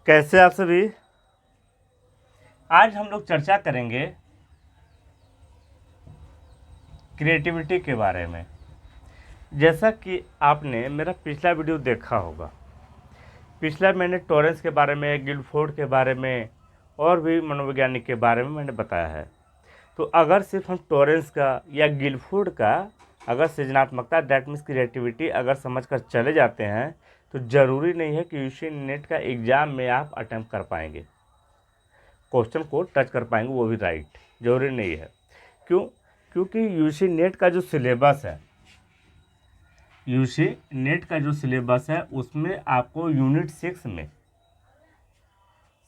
कैसे आप सभी। आज हम लोग चर्चा करेंगे क्रिएटिविटी के बारे में। जैसा कि आपने मेरा पिछला वीडियो देखा होगा, पिछला मैंने टॉरेंस के बारे में, गिलफोर्ड के बारे में और भी मनोवैज्ञानिक के बारे में मैंने बताया है। तो अगर सिर्फ हम टॉरेंस का या गिलफोर्ड का अगर सृजनात्मकता दैट मीन्स क्रिएटिविटी अगर समझ कर चले जाते हैं तो ज़रूरी नहीं है कि यूजी नेट का एग्ज़ाम में आप अटैम्प्ट कर पाएंगे, क्वेश्चन को टच कर पाएंगे, वो भी राइट जरूरी नहीं है। क्यों? क्योंकि यूजी नेट का जो सिलेबस है, यूजी नेट का जो सिलेबस है उसमें आपको यूनिट 6 में,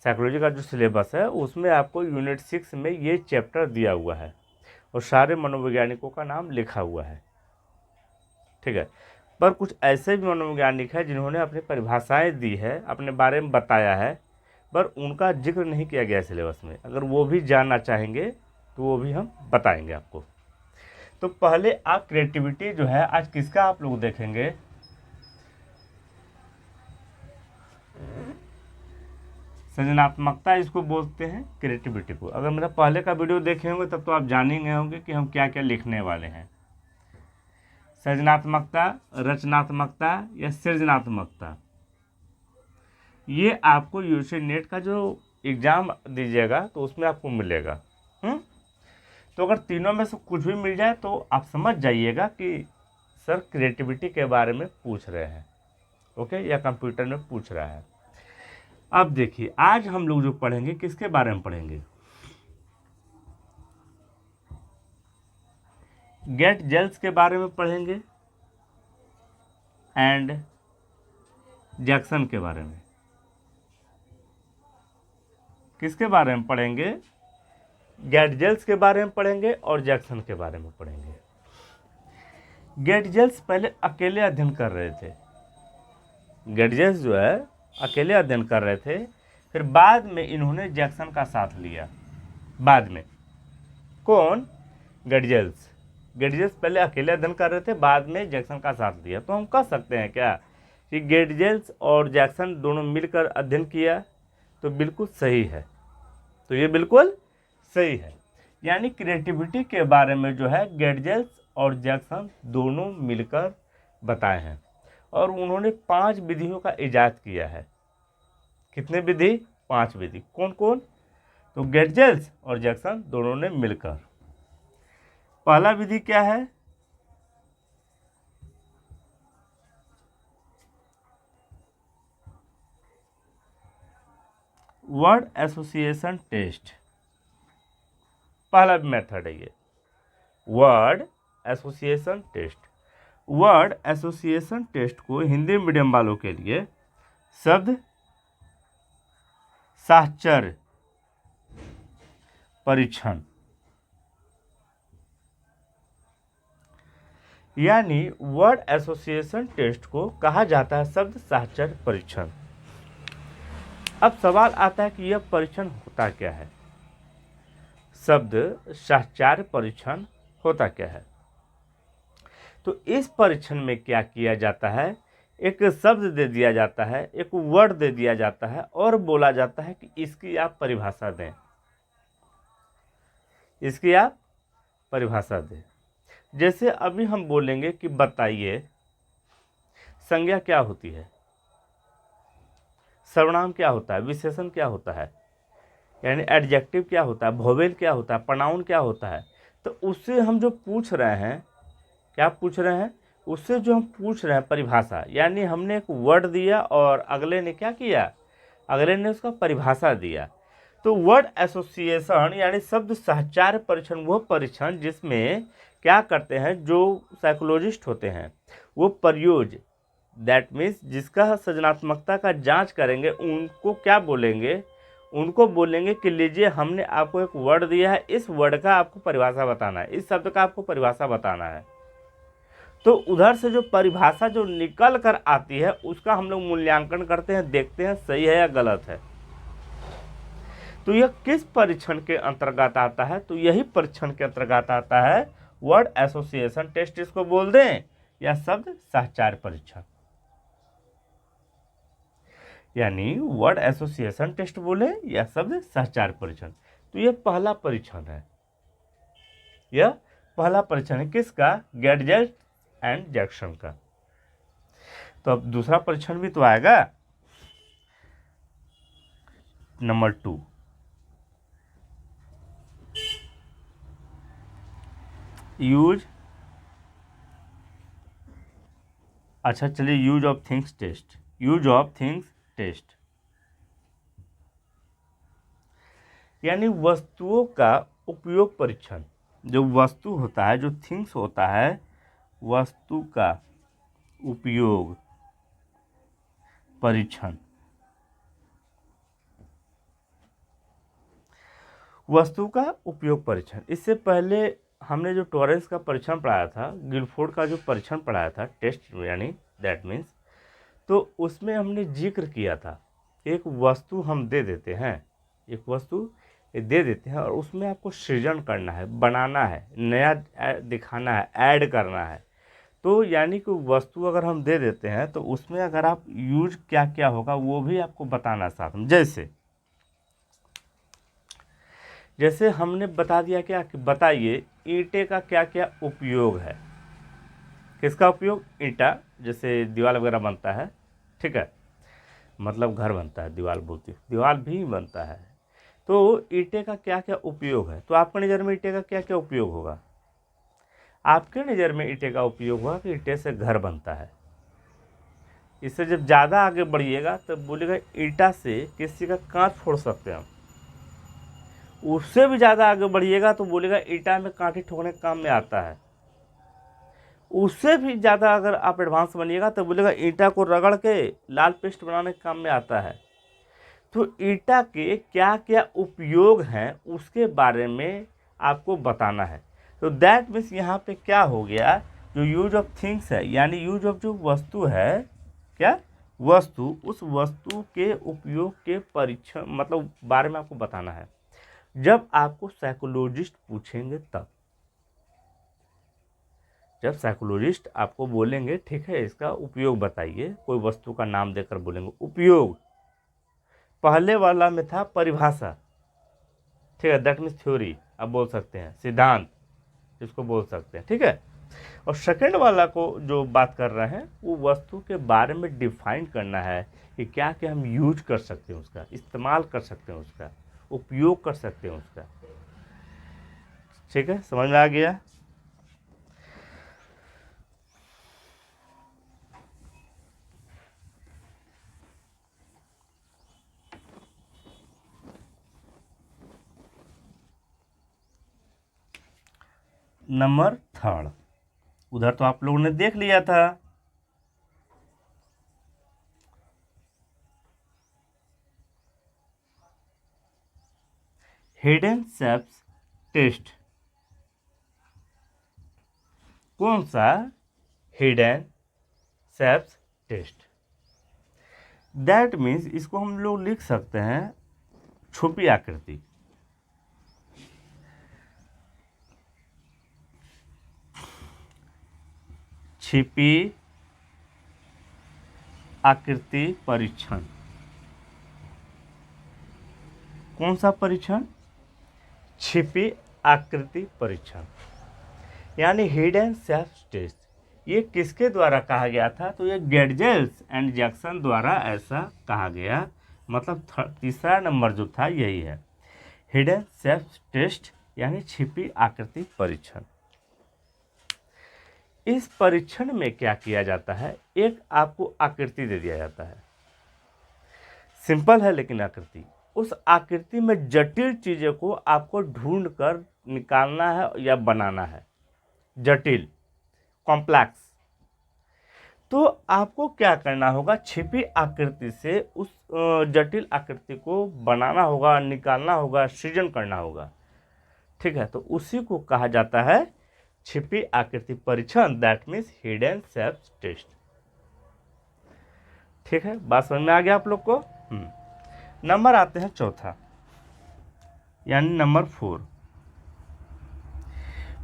साइकोलॉजी का जो सिलेबस है उसमें आपको यूनिट 6 में ये चैप्टर दिया हुआ है और सारे मनोवैज्ञानिकों का नाम लिखा हुआ है, ठीक है। पर कुछ ऐसे भी मनोवैज्ञानिक हैं जिन्होंने अपनी परिभाषाएं दी है, अपने बारे में बताया है, पर उनका जिक्र नहीं किया गया सिलेबस में। अगर वो भी जानना चाहेंगे तो वो भी हम बताएंगे आपको। तो पहले आप क्रिएटिविटी जो है आज किसका आप लोग देखेंगे, सृजनात्मकता इसको बोलते हैं, क्रिएटिविटी को। अगर मेरा पहले का वीडियो देखे होंगे तब तो आप जान ही गए होंगे कि हम क्या क्या लिखने वाले हैं। सृजनात्मकता, रचनात्मकता या सृजनात्मकता, ये आपको यूजी नेट का जो एग्ज़ाम दीजिएगा तो उसमें आपको मिलेगा। तो अगर तीनों में से कुछ भी मिल जाए तो आप समझ जाइएगा कि सर क्रिएटिविटी के बारे में पूछ रहे हैं, ओके, या कंप्यूटर में पूछ रहा है। अब देखिए आज हम लोग जो पढ़ेंगे किसके बारे में पढ़ेंगे, गेट जेल्स के बारे में पढ़ेंगे एंड जैक्सन के बारे में। किसके बारे में पढ़ेंगे? गेट जेल्स के बारे में पढ़ेंगे और जैक्सन के बारे में पढ़ेंगे। गेट जेल्स पहले अकेले अध्ययन कर रहे थे, गेट जेल्स जो है अकेले अध्ययन कर रहे थे, फिर बाद में इन्होंने जैक्सन का साथ लिया। बाद में कौन? Gate gels. गेट जेल्स पहले अकेले अध्ययन कर रहे थे, बाद में जैक्सन का साथ लिया। तो हम कह सकते हैं क्या कि गेट जेल्स और जैक्सन दोनों मिलकर अध्ययन किया? तो बिल्कुल सही है, तो ये बिल्कुल सही है। यानी क्रिएटिविटी के बारे में जो है गेट जेल्स और जैक्सन दोनों मिलकर बताए हैं और उन्होंने 5 विधियों का इजाद किया है। कितने विधि? 5 विधि। कौन कौन? तो गेट जेल्स और जैक्सन दोनों ने मिलकर। पहला विधि क्या है? Word association test. पहला मेथड है ये, word association test. Word association test को हिंदी मीडियम वालों के लिए शब्द साहचर्य परीक्षण, यानी वर्ड एसोसिएशन टेस्ट को कहा जाता है शब्द साहचर्य परीक्षण। अब सवाल आता है कि यह परीक्षण होता क्या है? शब्द साहचर्य परीक्षण होता क्या है? तो इस परीक्षण में क्या किया जाता है, एक शब्द दे दिया जाता है, एक वर्ड दे दिया जाता है और बोला जाता है कि इसकी आप परिभाषा दें, इसकी आप परिभाषा दें। जैसे अभी हम बोलेंगे कि बताइए संज्ञा क्या होती है, सर्वनाम क्या होता है, विशेषण क्या होता है, यानी एडजेक्टिव क्या होता है, वोवेल क्या होता है, प्रोनाउन क्या होता है। तो उससे हम जो पूछ रहे हैं, क्या पूछ रहे हैं? उससे जो हम पूछ रहे हैं परिभाषा, यानी हमने एक वर्ड दिया और अगले ने क्या किया, अगले ने उसका परिभाषा दिया। तो वर्ड एसोसिएशन यानी शब्द साहचर्य परीक्षण वो परीक्षण जिसमें क्या करते हैं, जो साइकोलॉजिस्ट होते हैं वो प्रयोज दैट मीन्स जिसका सृजनात्मकता का जांच करेंगे उनको क्या बोलेंगे, उनको बोलेंगे कि लीजिए हमने आपको एक वर्ड दिया है, इस वर्ड का आपको परिभाषा बताना है, इस शब्द का आपको परिभाषा बताना है। तो उधर से जो परिभाषा जो निकल कर आती है उसका हम लोग मूल्यांकन करते हैं, देखते हैं सही है या गलत है। तो यह किस परीक्षण के अंतर्गत आता है? तो यही परीक्षण के अंतर्गत आता है वर्ड एसोसिएशन टेस्ट, इसको बोल दें, या शब्द साहचर्य परीक्षण। यानी वर्ड एसोसिएशन टेस्ट बोले या शब्द सहचार परीक्षण। तो यह पहला परीक्षण है, यह पहला परीक्षण है किसका? गैडजेट एंड जैक्सन का। तो अब दूसरा परीक्षण भी तो आएगा, नंबर 2। यूज, अच्छा चलिए use of things test. Use of things test यानी वस्तुओं का उपयोग परीक्षण। जो वस्तु होता है, जो थिंग्स होता है, वस्तु का उपयोग परीक्षण। वस्तु का उपयोग परीक्षण, इससे पहले हमने जो टॉरेंस का परीक्षण पढ़ाया था, गिलफोर्ड का जो परीक्षण पढ़ाया था, टेस्ट यानी दैट मीन्स, तो उसमें हमने जिक्र किया था एक वस्तु हम दे देते हैं, एक वस्तु दे देते हैं और उसमें आपको सृजन करना है, बनाना है, नया दिखाना है, ऐड करना है। तो यानी कि वस्तु अगर हम दे देते हैं तो उसमें अगर आप यूज क्या क्या होगा वो भी आपको बताना साथ में। जैसे हमने बता दिया क्या कि बताइए ईंटे का क्या क्या उपयोग है। किसका उपयोग? ईंटा, जैसे दीवार वगैरह बनता है, ठीक है, मतलब घर बनता है, दीवार बोलती है, दीवार भी बनता है। तो ईंटे का क्या क्या उपयोग है? तो आपके नज़र में ईंटे का क्या क्या उपयोग होगा? आपके नज़र में ईंटे का उपयोग होगा कि ईंटे से घर बनता है। इससे जब ज़्यादा आगे बढ़िएगा तो बोलेगा ईंटा से किसी का कांच फोड़ सकते हैं हम। उससे भी ज़्यादा आगे बढ़िएगा तो बोलेगा ईंटा में कांटे ठोकने के काम में आता है। उससे भी ज़्यादा अगर आप एडवांस बनिएगा तो बोलेगा ईंटा को रगड़ के लाल पेस्ट बनाने के काम में आता है। तो ईंटा के क्या क्या उपयोग हैं उसके बारे में आपको बताना है। तो दैट मीन्स यहाँ पे क्या हो गया, जो यूज ऑफ थिंग्स है यानी यूज ऑफ जो वस्तु है, क्या वस्तु, उस वस्तु के उपयोग के परीक्षण मतलब बारे में आपको बताना है। जब आपको साइकोलॉजिस्ट पूछेंगे तब, जब साइकोलॉजिस्ट आपको बोलेंगे ठीक है इसका उपयोग बताइए, कोई वस्तु का नाम देकर बोलेंगे उपयोग। पहले वाला में था परिभाषा, ठीक है, दैट मीन्स थ्योरी आप बोल सकते हैं, सिद्धांत जिसको बोल सकते हैं, ठीक है। और सेकंड वाला को जो बात कर रहे हैं वो वस्तु के बारे में डिफाइन करना है कि क्या क्या हम यूज कर सकते हैं, उसका इस्तेमाल कर सकते हैं, उसका उपयोग कर सकते हैं उसका। ठीक है, समझ में आ गया? नंबर 3, उधर तो आप लोगों ने देख लिया था, हिडन शेप्स टेस्ट। कौन सा? Hidden shapes test. That means इसको हम लोग लिख सकते हैं छुपी आकृति। छिपी आकृति परीक्षण। कौन सा परीक्षण? छिपी आकृति परीक्षण यानी हिडन शेप्स टेस्ट। ये किसके द्वारा कहा गया था? तो ये गैडजेट एंड जैक्सन द्वारा ऐसा कहा गया। मतलब तीसरा नंबर जो था यही है, हिडन शेप्स टेस्ट यानी छिपी आकृति परीक्षण। इस परीक्षण में क्या किया जाता है, एक आपको आकृति दे दिया जाता है, सिंपल है लेकिन आकृति, उस आकृति में जटिल चीज़ों को आपको ढूंढ कर निकालना है या बनाना है, जटिल, कॉम्प्लेक्स। तो आपको क्या करना होगा, छिपी आकृति से उस जटिल आकृति को बनाना होगा, निकालना होगा, सृजन करना होगा, ठीक है। तो उसी को कहा जाता है छिपी आकृति परीक्षण, that means hidden shapes test. ठीक है, बात समझ में आ गया आप लोग को? नंबर आते हैं चौथा यानी नंबर 4।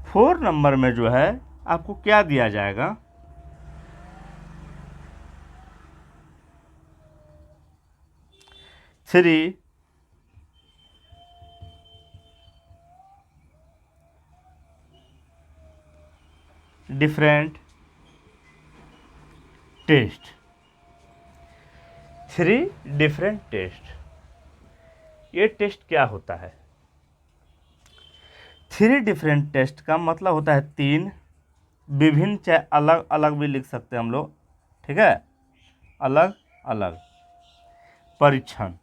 4 नंबर में जो है आपको क्या दिया जाएगा, 3 डिफरेंट टेस्ट। 3 डिफरेंट टेस्ट, ये टेस्ट क्या होता है? 3 डिफरेंट टेस्ट का मतलब होता है 3 विभिन्न, चाहे अलग अलग भी लिख सकते हैं हम लोग, ठीक है, अलग अलग परीक्षण।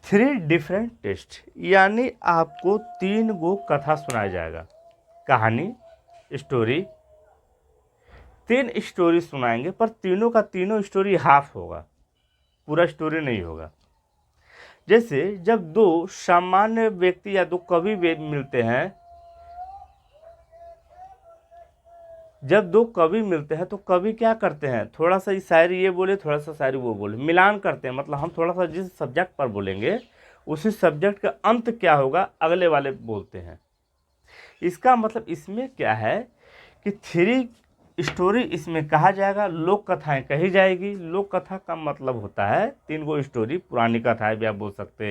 3 डिफरेंट टेस्ट, यानी आपको 3 गो कथा सुनाया जाएगा, कहानी, स्टोरी। 3 स्टोरी सुनाएंगे, पर तीनों का तीनों स्टोरी हाफ होगा, पूरा स्टोरी नहीं होगा। जैसे जब 2 सामान्य व्यक्ति या 2 कवि मिलते हैं, जब 2 कवि मिलते हैं तो कवि क्या करते हैं, थोड़ा सा शायरी ये बोले, थोड़ा सा शायरी वो बोले, मिलान करते हैं। मतलब हम थोड़ा सा जिस सब्जेक्ट पर बोलेंगे उसी सब्जेक्ट का अंत क्या होगा अगले वाले बोलते हैं। इसका मतलब इसमें क्या है कि 3 स्टोरी इसमें कहा जाएगा, लोक कथाएं कही जाएगी। लोक कथा का मतलब होता है 3 गो स्टोरी, पुरानी कथाएं भी आप बोल सकते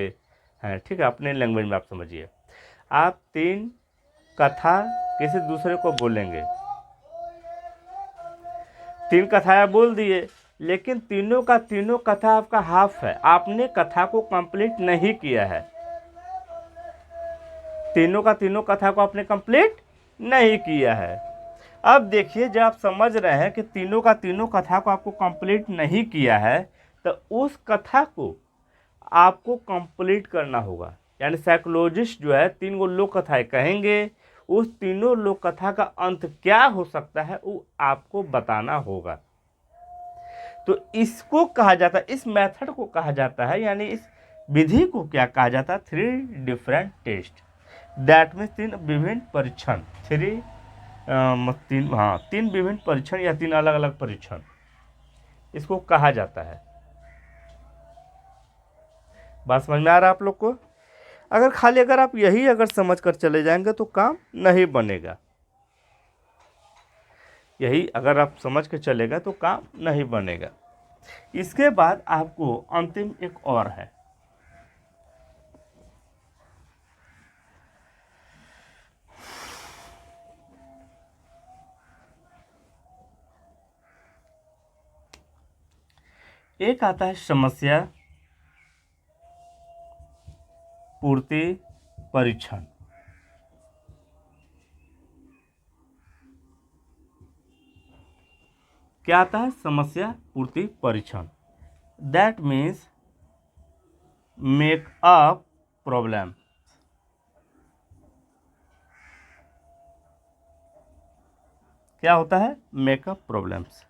हैं, ठीक है, अपने लैंग्वेज में आप समझिए। आप 3 कथा किसी दूसरे को बोलेंगे, 3 कथाएं बोल दिए, लेकिन तीनों का तीनों कथा आपका हाफ है, आपने कथा को कंप्लीट नहीं किया है। तीनों का तीनों कथा को आपने कंप्लीट नहीं किया है। अब देखिए, जब आप समझ रहे हैं कि तीनों का तीनों कथा को आपको कंप्लीट नहीं किया है, तो उस कथा को आपको कंप्लीट करना होगा। यानी साइकोलॉजिस्ट जो है 3 गो लोक कथाएं कहेंगे, उस तीनों लोक कथा का अंत क्या हो सकता है वो आपको बताना होगा। तो इसको कहा जाता है, इस मेथड को कहा जाता है, यानी इस विधि को क्या कहा जाता है, 3 डिफरेंट टेस्ट। दैट मीन्स 3 विभिन्न परीक्षण, 3 विभिन्न परीक्षण या 3 अलग अलग परीक्षण, इसको कहा जाता है। बात समझ में आ रहा है आप लोग को? अगर आप यही अगर समझ कर चले जाएंगे तो काम नहीं बनेगा। यही अगर आप समझ के चलेगा तो काम नहीं बनेगा। इसके बाद आपको अंतिम एक और है, एक आता है समस्या पूर्ति परीक्षण। क्या आता है, समस्या पूर्ति परीक्षण। That means make a problem. क्या होता है, मेक अ प्रॉब्लम्स।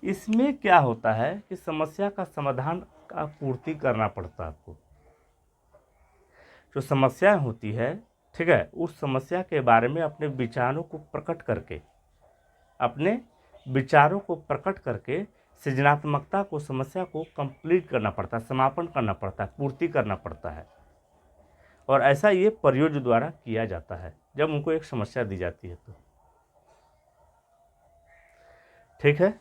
इसमें क्या होता है कि समस्या का समाधान का पूर्ति करना पड़ता है आपको। जो समस्या होती है, ठीक है, उस समस्या के बारे में अपने विचारों को प्रकट करके, अपने विचारों को प्रकट करके सृजनात्मकता को, समस्या को कंप्लीट करना पड़ता है, समापन करना पड़ता है, पूर्ति करना पड़ता है। और ऐसा ये परियोजना द्वारा किया जाता है जब उनको एक समस्या दी जाती है तो, ठीक है।